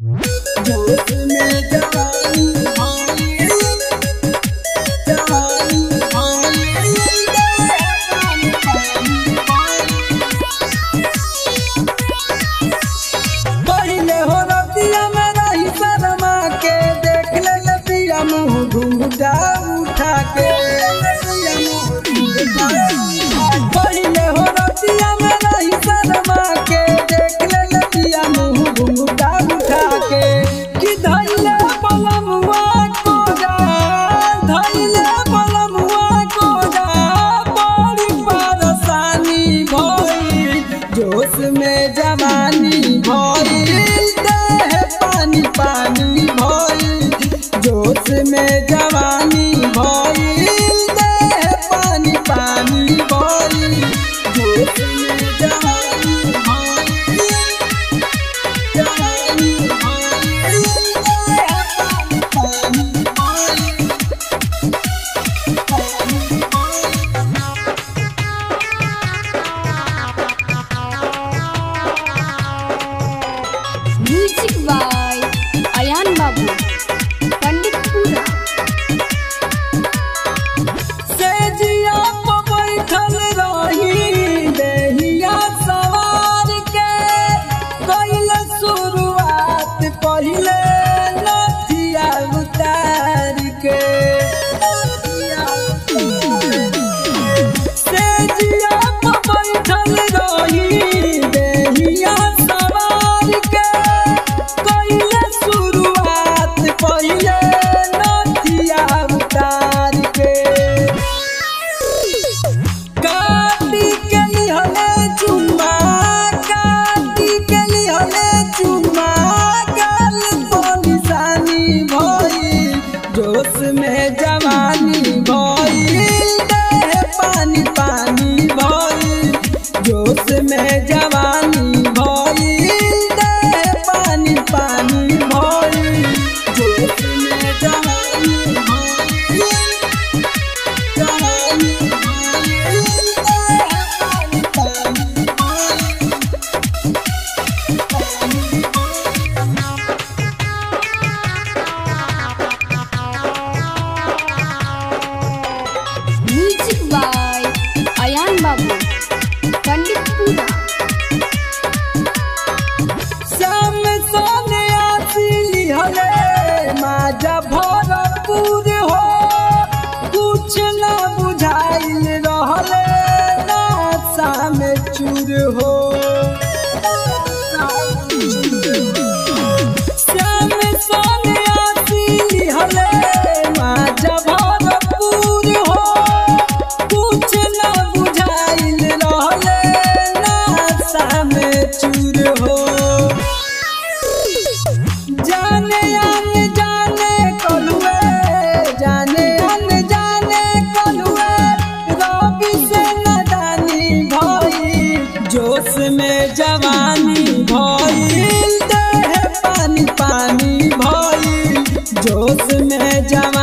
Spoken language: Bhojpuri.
जोश में जवानी पहले हो रतिया में रही शर्मा के देख ले पिया मुँह घूंघटा उठा के पहले हो रतिया में रही शर्मा के देख ले पिया मुँह घूंघटा उठा के कि धइले पलमुआ को जा धइले पलमुआ को जा बड़ी परेशानी भइल जोश में जवानी भइल देह पानी पानी भइल जोश में जवानी भइल देह पानी पानी भइल जोश में जवानी भइल जवानी भइल देह पानी पानी म्यूजिक बाय अयान बाबू पंडितपुरा। सेजिया पे बैठल रही देहिया सवार के कइल शुरुआत पहिले नथिया उतार के सेजिया पे बैठल रही देहिया सवार के कइल शुरुआत पहिले नथिया उतार के काटी के लिहले चुम्मा काटी के लिहले चुम्मा गाल पर निशानी भइल जोश में जवानी भइल देह पानी पानी भइल जोश में जवानी भइल देह पानी पानी भइल जोश में जवानी भइल जवानी भइल देह पानी पानी म्यूजिक बाय अयान बाबू पंडितपुरा। श्याम सोने आसी लिहले माजा भरपूर हो कुछ न बुझाइल रहले नासा में चूर हो श्याम सोने आसी लिहले माजा भरपूर हो कुछ न बुझाइल रहले नासा में चूर हो जाने जाने कलुए जाने जाने कलुए रवि से नदानी भइल जोश में जवानी भइल देह पानी पानी भइल जोश में जवानी